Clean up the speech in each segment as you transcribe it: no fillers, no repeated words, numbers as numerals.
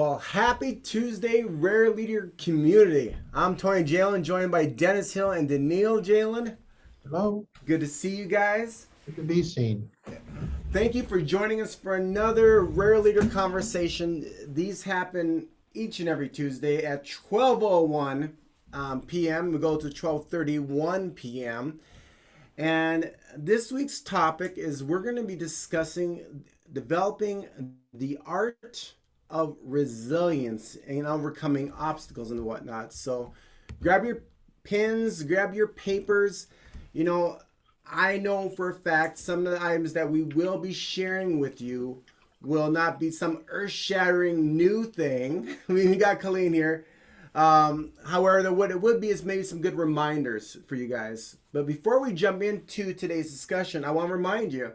Well, happy Tuesday, Rare Leader community. I'm Tony Jalen, joined by Dennis Hill and Daniil Jalen. Hello, Good to see you guys. good to be seen. Thank you for joining us for another Rare Leader conversation. These happen each and every Tuesday at 12:01 p.m. We go to 12:31 p.m. And this week's topic is we're going to be discussing developing the art of resilience and overcoming obstacles and whatnot. So grab your pens, grab your papers. You know, I know for a fact some of the items that we will be sharing with you will not be some earth-shattering new thing. We got Colleen here. However, what it would be is maybe some good reminders for you guys. But before we jump into today's discussion, I want to remind you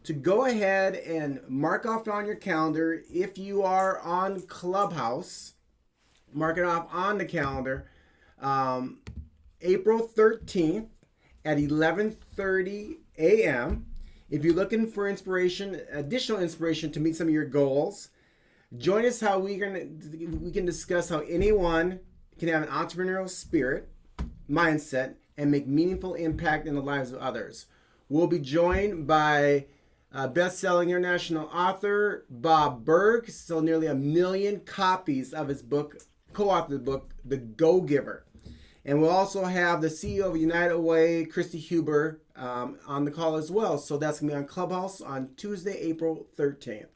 to go ahead and mark off on your calendar. If you are on Clubhouse, mark it off on the calendar. April 13th at 11:30 a.m. If you're looking for inspiration, additional inspiration to meet some of your goals, join us how we can discuss how anyone can have an entrepreneurial spirit, mindset, and make meaningful impact in the lives of others. We'll be joined by best-selling international author Bob Berg, sold nearly 1 million copies of his book, co-authored book, The Go-Giver. And we'll also have the CEO of United Way, Christy Huber, on the call as well. So that's going to be on Clubhouse on Tuesday, April 13th.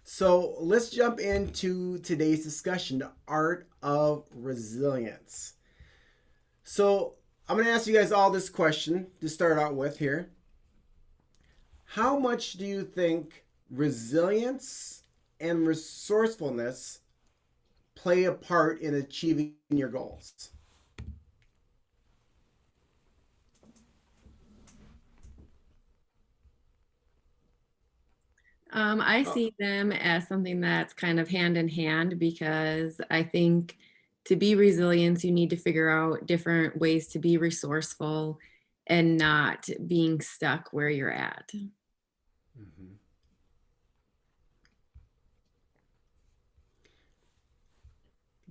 So let's jump into today's discussion, the art of resilience. So I'm going to ask you guys all this question to start out with here. How much do you think resilience and resourcefulness play a part in achieving your goals? I see them as something that's kind of hand in hand because I think to be resilient, you need to figure out different ways to be resourceful and not being stuck where you're at. Mm-hmm.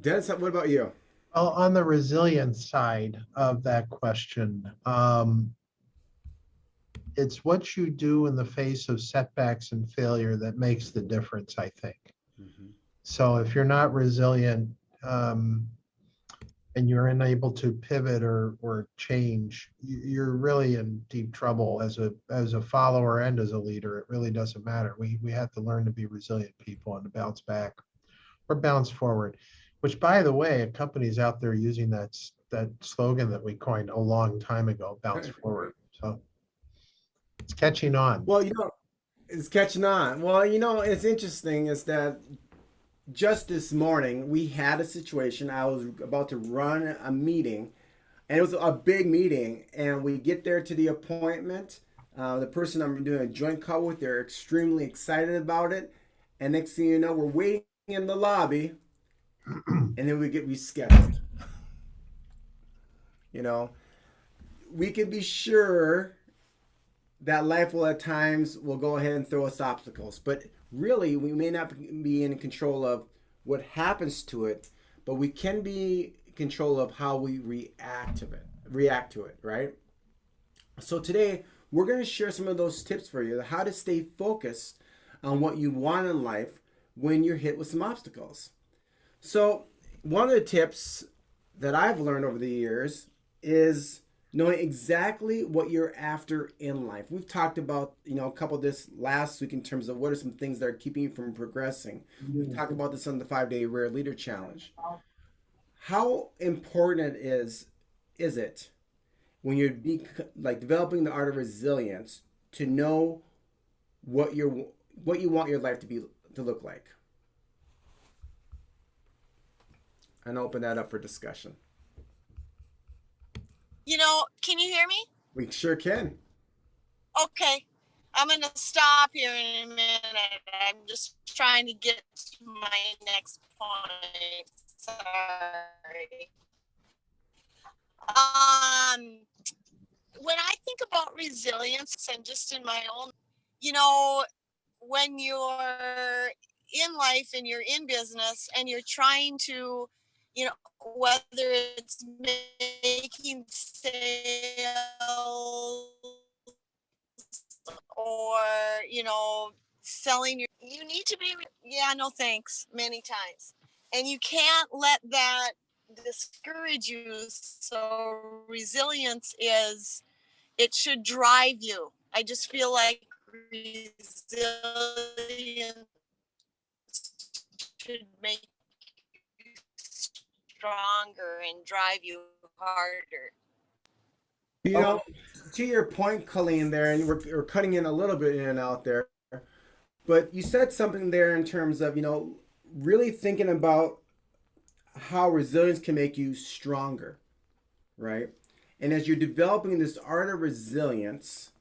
Dennis, what about you? Well, on the resilience side of that question, it's what you do in the face of setbacks and failure that makes the difference, I think. Mm-hmm. So if you're not resilient and you're unable to pivot or change, you're really in deep trouble as a follower and as a leader. It really doesn't matter. We have to learn to be resilient people and to bounce back or bounce forward, which, by the way, a company's out there using that slogan that we coined a long time ago, bounce forward. So it's catching on. Well, it's catching on. Well, it's interesting is that just this morning we had a situation. I was about to run a meeting, and it was a big meeting. And we get there to the appointment. The person I'm doing a joint call with, they're extremely excited about it. And next thing you know, we're waiting in the lobby, and then we get rescheduled. We can be sure that life will at times will go ahead and throw us obstacles, but really we may not be in control of what happens to it, but we can be in control of how we react to it, right? So today we're going to share some of those tips for you, how to stay focused on what you want in life when you're hit with some obstacles. So one of the tips that I've learned over the years is knowing exactly what you're after in life. We've talked about, a couple of this last week in terms of what are some things that are keeping you from progressing. We talked about this on the 5-day Rare Leader Challenge. How important is it when you're developing the art of resilience to know what you want your life to look like? And open that up for discussion. Can you hear me? We sure can. Okay. I'm going to stop here in a minute. I'm just trying to get to my next point. Sorry. When I think about resilience and just in my own, when you're in life and you're in business and you're trying to, you know, whether it's making sales or, you know, selling you need to be, yeah, no thanks, many times. And you can't let that discourage you. So resilience is, it should drive you. I just feel like resilience should make you stronger and drive you harder. You know, to your point, Colleen, there, and we're cutting in a little bit in and out there, but you said something there in terms of, really thinking about how resilience can make you stronger, right? And as you're developing this art of resilience,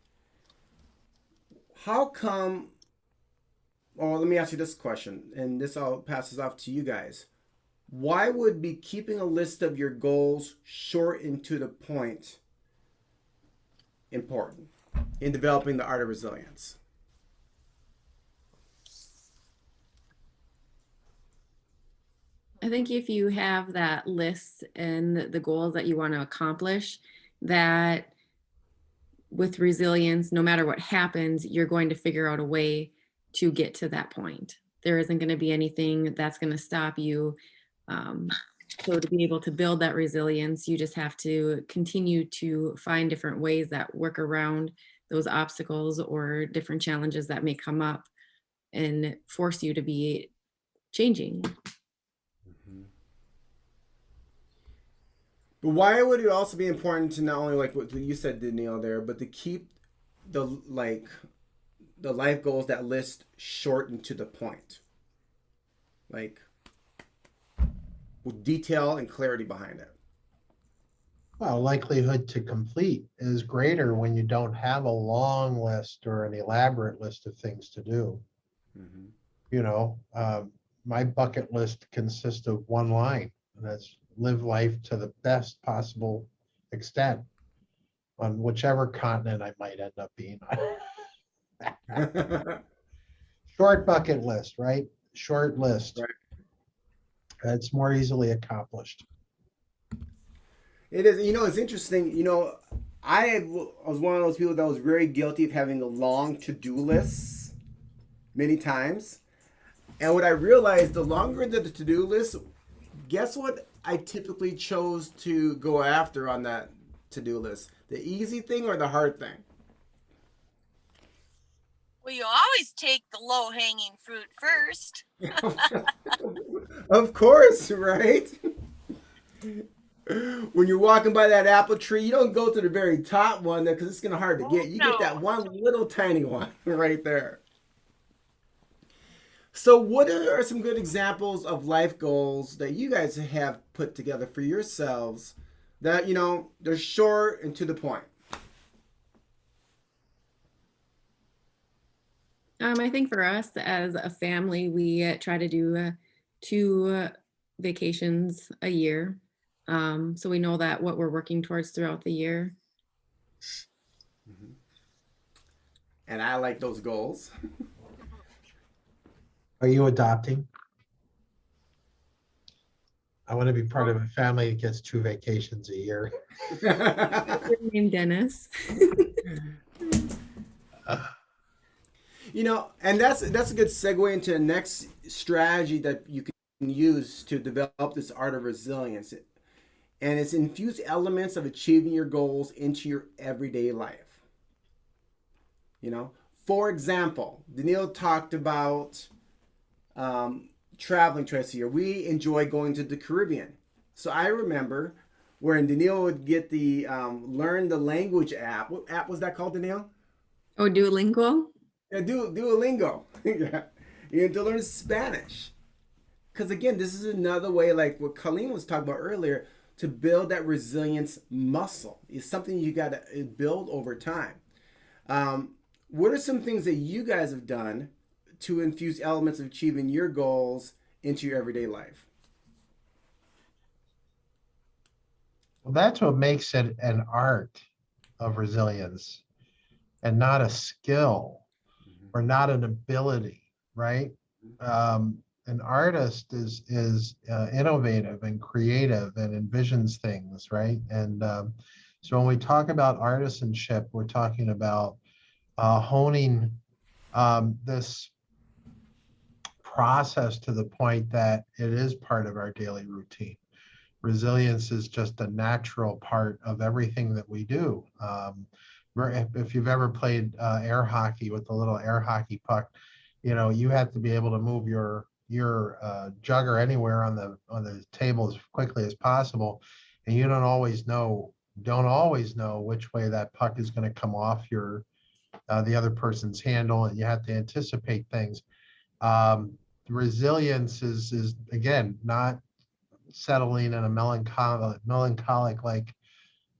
how come, or let me ask you this question, and this all passes off to you guys. Why would be keeping a list of your goals short and to the point important in developing the art of resilience? I think if you have that list and the goals that you want to accomplish, that with resilience, no matter what happens, you're going to figure out a way to get to that point. There isn't going to be anything that's going to stop you. So to be able to build that resilience, you just have to continue to find different ways that work around those obstacles or different challenges that may come up and force you to be changing. But why would it also be important to not only, like what you said, Danielle, there, but to keep the life goals, that list, short and to the point, like with detail and clarity behind it? Well, likelihood to complete is greater when you don't have a long list or an elaborate list of things to do. Mm-hmm. You know, my bucket list consists of one line, and that's live life to the best possible extent on whichever continent I might end up being on. Short bucket list, right? Short list. Right. It's more easily accomplished. It is. It's interesting. I was one of those people that was very guilty of having a long to-do lists many times. And what I realized, the longer the to-do list, guess what I typically chose to go after on that to-do list? The easy thing or the hard thing? Well, you always take the low hanging fruit first. Of course, right? When you're walking by that apple tree, you don't go to the very top one there because it's gonna hard to get. You get that one little tiny one right there. So, what are some good examples of life goals that you guys have put together for yourselves that, they're short and to the point? I think for us as a family, we try to do 2 vacations a year. So we know that what we're working towards throughout the year. Mm-hmm. And I like those goals. Are you adopting? I want to be part of a family that gets 2 vacations a year. Named Dennis. And that's a good segue into the next strategy that you can use to develop this art of resilience. And it's infuse elements of achieving your goals into your everyday life. For example, Danielle talked about traveling twice a year. We enjoy going to the Caribbean. So I remember when Danielle would get the Learn the Language app. What app was that called, Danielle? Oh, Duolingo? Yeah, Duolingo. Yeah. You have to learn Spanish. Because again, this is another way, like what Colleen was talking about earlier, to build that resilience muscle. It's something you got to build over time. What are some things that you guys have done to infuse elements of achieving your goals into your everyday life? Well, that's what makes it an art of resilience and not a skill or not an ability, right? an artist is innovative and creative and envisions things, right? And so when we talk about artisanship, we're talking about honing this process to the point that it is part of our daily routine. Resilience is just a natural part of everything that we do. If you've ever played air hockey with the little air hockey puck, you have to be able to move your jugger anywhere on the table as quickly as possible, and you don't always know which way that puck is going to come off the other person's handle, and you have to anticipate things. Resilience is again not settling in a melancholic like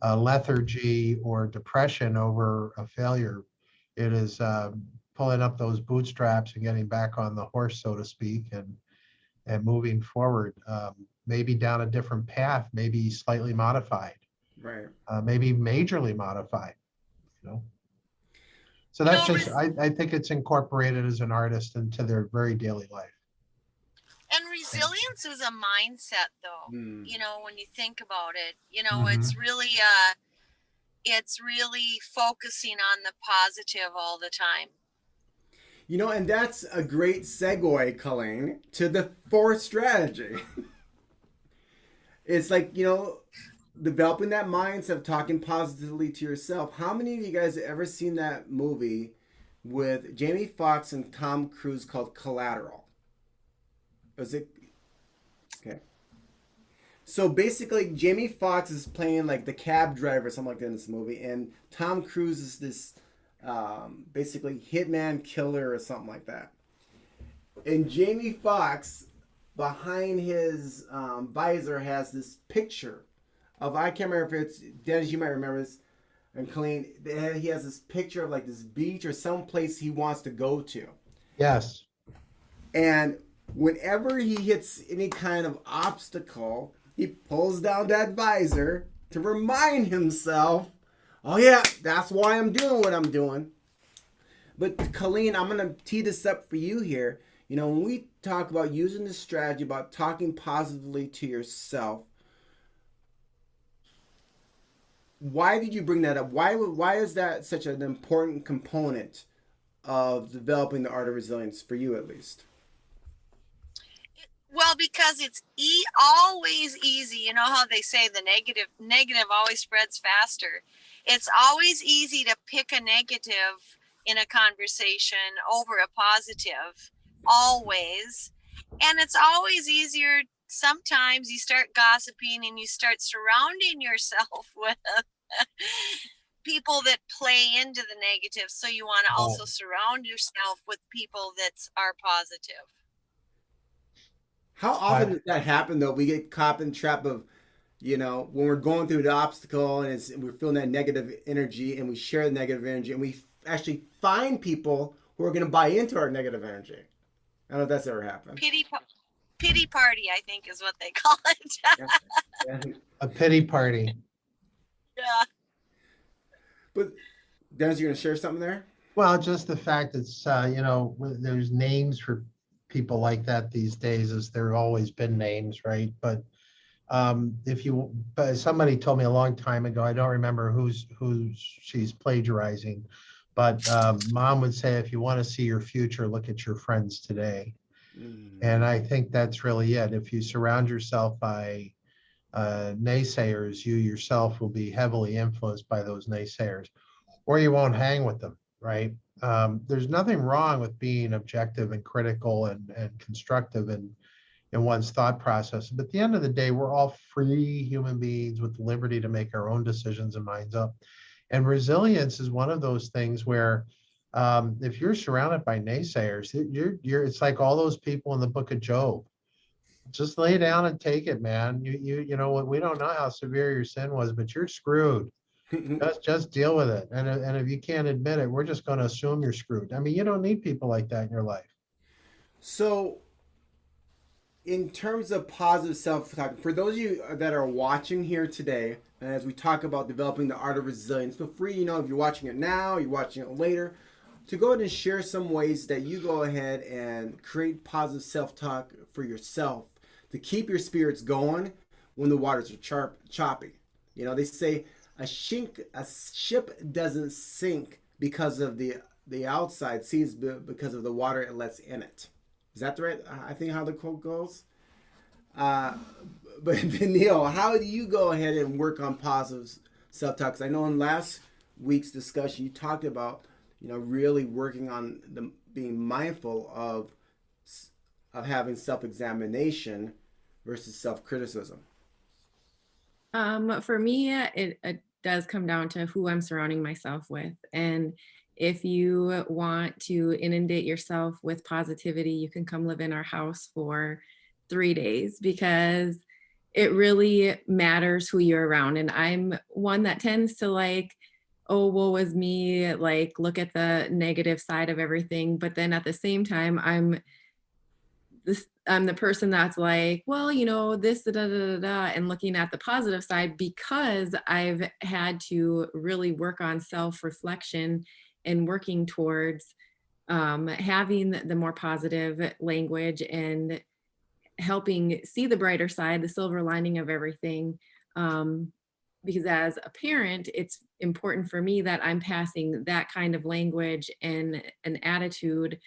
lethargy or depression over a failure. It is pulling up those bootstraps and getting back on the horse, so to speak, and moving forward. Maybe down a different path, maybe slightly modified, Right. maybe majorly modified. You know. So You that's know, just I think it's incorporated as an artist into their very daily life. and resilience is a mindset, though. Mm. When you think about it, Mhm. it's really focusing on the positive all the time. And that's a great segue, Colleen, to the fourth strategy. It's like, developing that mindset of talking positively to yourself. How many of you guys have ever seen that movie with Jamie Foxx and Tom Cruise called Collateral? Was it? Okay. So basically, Jamie Foxx is playing like the cab driver or something like that in this movie, and Tom Cruise is this basically hitman killer or something like that. And Jamie Foxx, behind his visor, has this picture of, I can't remember if it's, Dennis, you might remember this, and Colleen, he has this picture of like this beach or some place he wants to go to. Yes. And whenever he hits any kind of obstacle, he pulls down that visor to remind himself, oh yeah, that's why I'm doing what I'm doing. But Colleen, I'm going to tee this up for you here. When we talk about using this strategy, about talking positively to yourself, why did you bring that up? Why is that such an important component of developing the art of resilience for you, at least? Well, because it's always easy. You know how they say the negative always spreads faster. It's always easy to pick a negative in a conversation over a positive, always. And it's always easier. Sometimes you start gossiping and you start surrounding yourself with people that play into the negative. So you want to also surround yourself with people that are positive. How often does that happen, though? We get caught in the trap of, when we're going through the obstacle and we're feeling that negative energy, and we share the negative energy, and we actually find people who are going to buy into our negative energy. I don't know if that's ever happened. Pity party, I think, is what they call it. Yeah. A pity party. Yeah. But Dennis, you're going to share something there? Well, just the fact that, there's names for people like that these days, as there have always been names, right? But but somebody told me a long time ago, I don't remember who's she's plagiarizing, but mom would say, if you want to see your future, look at your friends today. And I think that's really it. If you surround yourself by naysayers, you yourself will be heavily influenced by those naysayers, or you won't hang with them, right? There's nothing wrong with being objective and critical and constructive in one's thought process. But at the end of the day, we're all free human beings with the liberty to make our own decisions and minds up. And resilience is one of those things where if you're surrounded by naysayers, it's like all those people in the book of Job. Just lay down and take it, man. You know, we don't know how severe your sin was, but you're screwed. Just deal with it. And if you can't admit it, we're just going to assume you're screwed. I mean, you don't need people like that in your life. So, in terms of positive self-talk, for those of you that are watching here today, as we talk about developing the art of resilience, feel free, if you're watching it now, you're watching it later, to go ahead and share some ways that you go ahead and create positive self-talk for yourself to keep your spirits going when the waters are choppy. You know, they say a ship doesn't sink because of the outside seas, because of the water it lets in it. Is that the right? I think how the quote goes. Uh, but Neil, how do you go ahead and work on positive self-talk? 'Cause I know in last week's discussion you talked about, you know, really working on being mindful of having self-examination versus self-criticism. For me, it does come down to who I'm surrounding myself with. And if you want to inundate yourself with positivity, you can come live in our house for 3 days, because it really matters who you're around. And I'm one that tends to like, oh, woe is me, like look at the negative side of everything. But then at the same time, I'm the person that's like, well, you know, this, da, da, da, da, and looking at the positive side, because I've had to really work on self-reflection and working towards having the more positive language and helping see the brighter side, the silver lining of everything. Because as a parent, it's important for me that I'm passing that kind of language and an attitude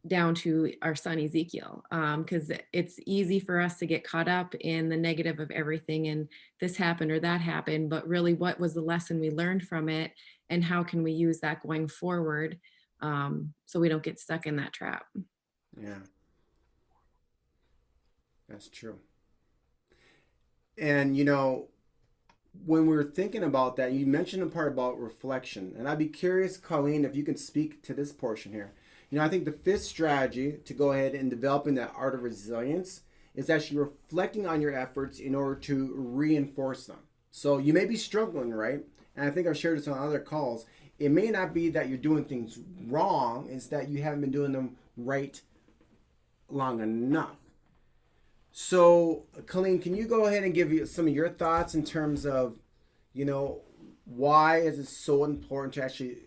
down to our son Ezekiel, because it's easy for us to get caught up in the negative of everything and this happened or that happened, but really what was the lesson we learned from it and how can we use that going forward, so we don't get stuck in that trap. Yeah, that's true. And you know, when we're thinking about that, you mentioned a part about reflection, and I'd be curious, Colleen, if you can speak to this portion here. You know, I think the fifth strategy to go ahead and developing that art of resilience is actually reflecting on your efforts in order to reinforce them. So you may be struggling, right? And I think I've shared this on other calls. It may not be that you're doing things wrong, it's that you haven't been doing them right long enough. So, Colleen, can you go ahead and give you some of your thoughts in terms of, you know, why is it so important to actually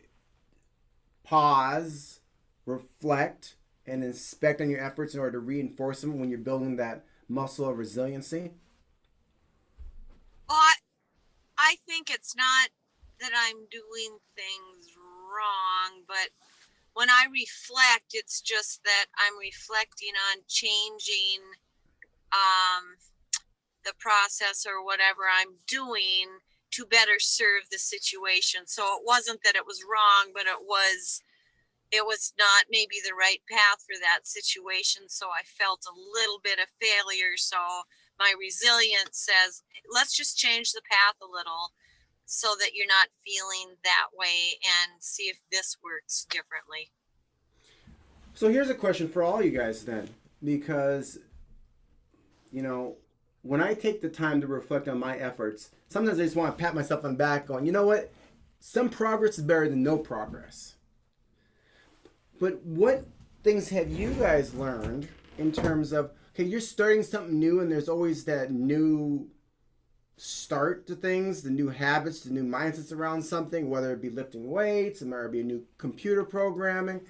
pause, reflect, and inspect on your efforts in order to reinforce them when you're building that muscle of resiliency? Well, I think it's not that I'm doing things wrong, but when I reflect, it's just that I'm reflecting on changing the process or whatever I'm doing to better serve the situation. So it wasn't that it was wrong, but it was not maybe the right path for that situation. So I felt a little bit of failure. So my resilience says, let's just change the path a little so that you're not feeling that way and see if this works differently. So here's a question for all you guys then, because, you know, when I take the time to reflect on my efforts, sometimes I just want to pat myself on the back going, you know what? Some progress is better than no progress. But what things have you guys learned in terms of, okay, you're starting something new and there's always that new start to things, the new habits, the new mindsets around something, whether it be lifting weights, it might be a new computer programming.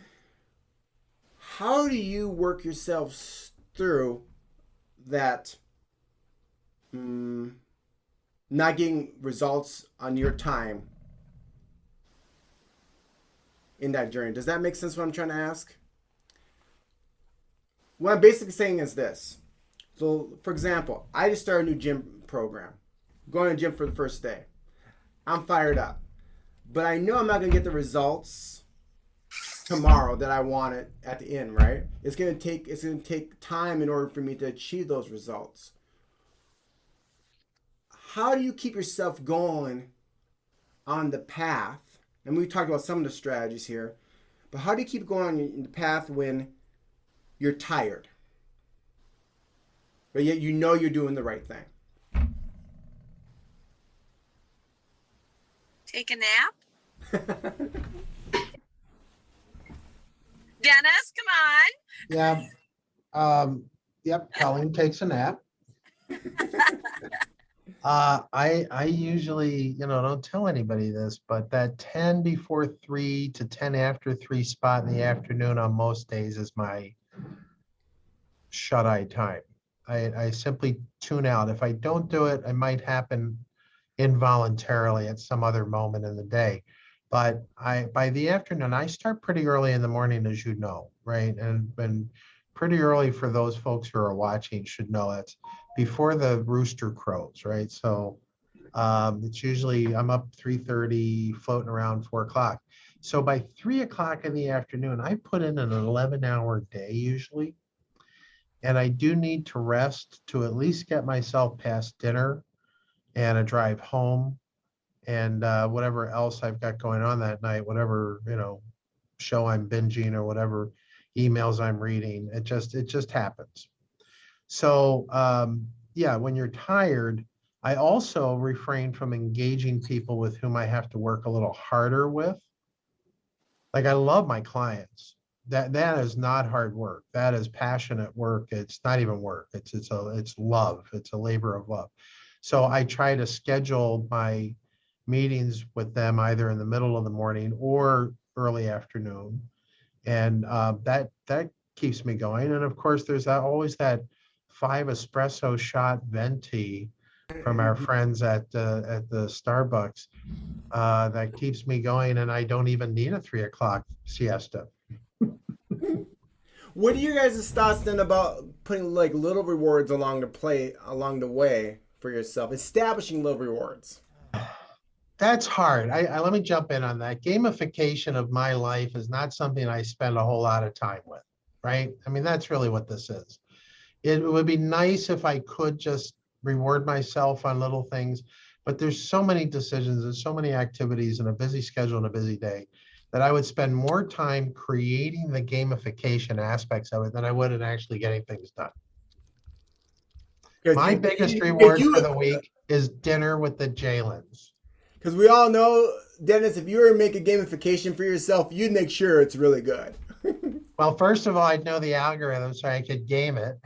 How do you work yourself through that not getting results on your time in that journey? Does that make sense what I'm trying to ask? What I'm basically saying is this. So, for example, I just started a new gym program. Going to the gym for the first day. I'm fired up. But I know I'm not going to get the results tomorrow that I wanted at the end, right? It's going to take time in order for me to achieve those results. How do you keep yourself going on the path? And we talked about some of the strategies here. But how do you keep going on the path when you're tired, but yet you know you're doing the right thing? Take a nap. Dennis, come on. Yeah. Yep. Colleen takes a nap. I usually, don't tell anybody this, but that 10 before 3 to 10 after 3 spot in the afternoon on most days is my shut-eye time. I simply tune out. If I don't do it, it might happen involuntarily at some other moment in the day. But by the afternoon, I start pretty early in the morning, as you know, right? And pretty early for those folks who are watching should know it's before the rooster crows, right? So it's usually I'm up 3:30, floating around 4 o'clock. So by 3 o'clock in the afternoon, I put in an 11-hour day usually. And I do need to rest to at least get myself past dinner and a drive home and whatever else I've got going on that night, whatever, show I'm binging or whatever emails I'm reading. It just happens. So yeah, when you're tired, I also refrain from engaging people with whom I have to work a little harder with. Like I love my clients. That is not hard work. That is passionate work. It's not even work. It's love. It's a labor of love. So I try to schedule my meetings with them either in the middle of the morning or early afternoon, and that keeps me going. And of course, there's always that 5 espresso shot venti from our friends at the Starbucks that keeps me going, and I don't even need a 3 o'clock siesta. What are you guys' thoughts then about putting like little rewards along the way for yourself, establishing little rewards? That's hard. I let me jump in on that. Gamification of my life is not something I spend a whole lot of time with, right? I mean, that's really what this is. It would be nice if I could just reward myself on little things, but there's so many decisions and so many activities and a busy schedule and a busy day that I would spend more time creating the gamification aspects of it than I would in actually getting things done. Because My you, biggest because reward for you, the week is dinner with the Jalens. because we all know, Dennis, if you were to make a gamification for yourself, you'd make sure it's really good. Well, first of all, I'd know the algorithm so I could game it.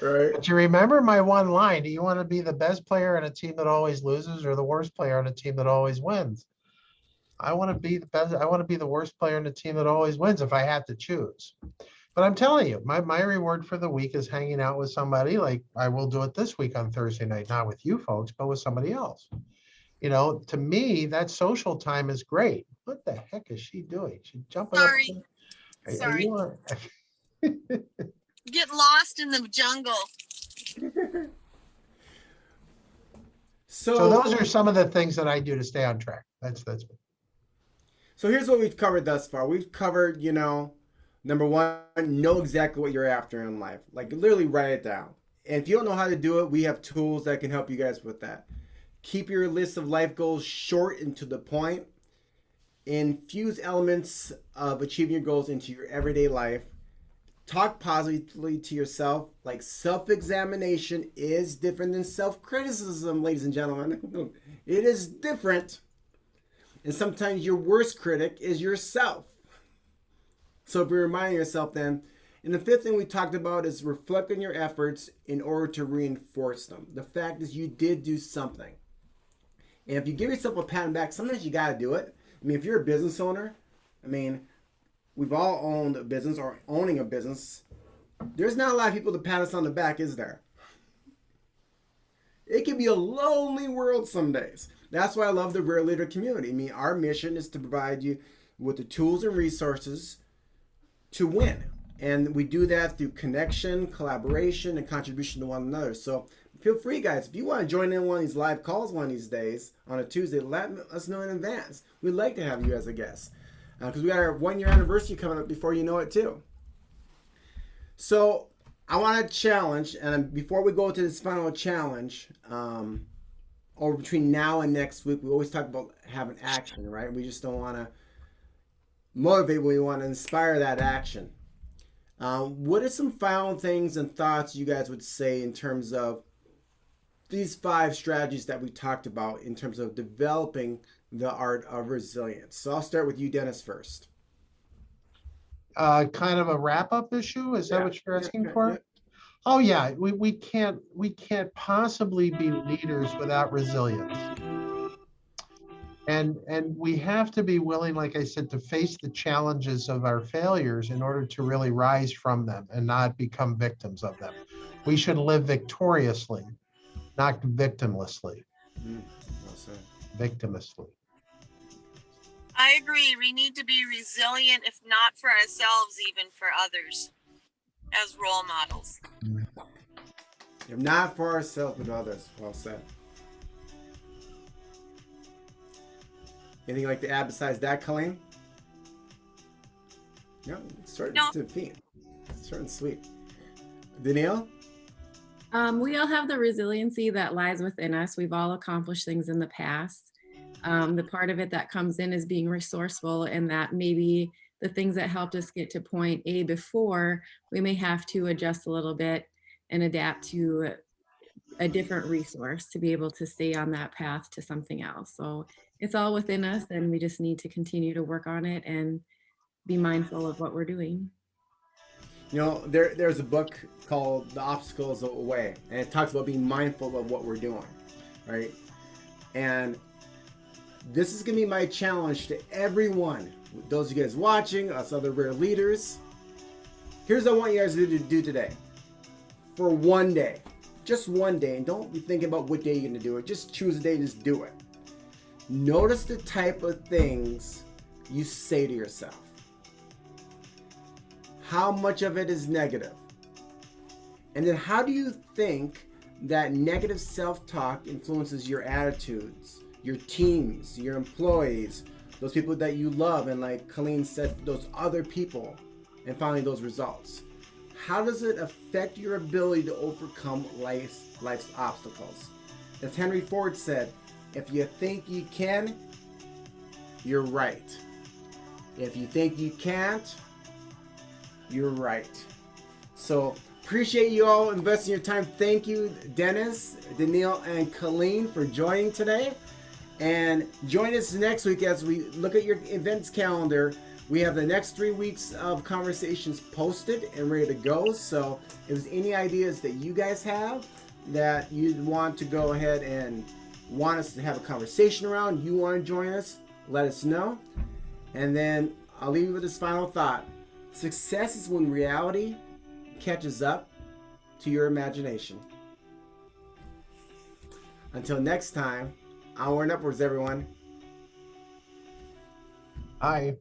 Right? But you remember my one line, do you want to be the best player on a team that always loses or the worst player on a team that always wins? I want to be the best. I want to be the worst player on the team that always wins if I had to choose. But I'm telling you, my reward for the week is hanging out with somebody. Like I will do it this week on Thursday night, not with you folks, but with somebody else. To me, that social time is great. What the heck is she doing? She's jumping up. Sorry, Are sorry. you on? Get lost in the jungle. So those are some of the things that I do to stay on track. That's So here's what we've covered thus far. We've covered, number one, know exactly what you're after in life. Like literally write it down. And if you don't know how to do it, we have tools that can help you guys with that. Keep your list of life goals short and to the point. Infuse elements of achieving your goals into your everyday life. Talk positively to yourself. Like self-examination is different than self-criticism, ladies and gentlemen. It is different. And sometimes your worst critic is yourself. So be reminding yourself then. And the fifth thing we talked about is reflect on your efforts in order to reinforce them. The fact is you did do something. And if you give yourself a pat on the back, sometimes you got to do it. I mean, if you're a business owner, we've all owned a business or owning a business. There's not a lot of people to pat us on the back, is there? It can be a lonely world some days. That's why I love the Real Leader community. I mean, our mission is to provide you with the tools and resources to win. And we do that through connection, collaboration, and contribution to one another. So feel free, guys. If you want to join in one of these live calls one of these days on a Tuesday, let us know in advance. We'd like to have you as a guest. Because we got our 1-year anniversary coming up before you know it, too. So I want to challenge, and before we go to this final challenge, or between now and next week, we always talk about having action, right? We just don't want to motivate, we want to inspire that action. What are some final things and thoughts you guys would say in terms of these 5 strategies that we talked about in terms of developing the art of resilience? So I'll start with you, Dennis, first. kind of a wrap-up issue. Is that what you're asking for? Oh yeah, we can't possibly be leaders without resilience. And we have to be willing, like I said, to face the challenges of our failures in order to really rise from them and not become victims of them. We should live victoriously, not victimlessly, Well said. victimlessly. I agree. We need to be resilient, if not for ourselves, even for others as role models. If not for ourselves, but others. Well said. Anything like to add besides that, Colleen? No, it's short No. to the feet. Short and sweet. Danielle? We all have the resiliency that lies within us. We've all accomplished things in the past. The part of it that comes in is being resourceful, and that maybe the things that helped us get to point A before, we may have to adjust a little bit and adapt to a different resource to be able to stay on that path to something else. So it's all within us, and we just need to continue to work on it and be mindful of what we're doing. You know, there's a book called The Obstacles Away, and it talks about being mindful of what we're doing, right? And this is going to be my challenge to everyone, those of you guys watching, us other rare leaders. Here's what I want you guys to do today. For one day, just one day, and don't be thinking about what day you're going to do it. Just choose a day and just do it. Notice the type of things you say to yourself. How much of it is negative? And then how do you think that negative self-talk influences your attitudes, your teams, your employees, those people that you love, and like Colleen said, those other people, and finally those results? How does it affect your ability to overcome life's obstacles? As Henry Ford said, if you think you can, you're right. If you think you can't, you're right. So appreciate you all investing your time. Thank you, Dennis, Danielle, and Colleen for joining today. And join us next week as we look at your events calendar. We have the next 3 weeks of conversations posted and ready to go. So if there's any ideas that you guys have that you want to go ahead and want us to have a conversation around, you want to join us, let us know. And then I'll leave you with this final thought. Success is when reality catches up to your imagination. Until next time, onward and upwards, everyone. Bye.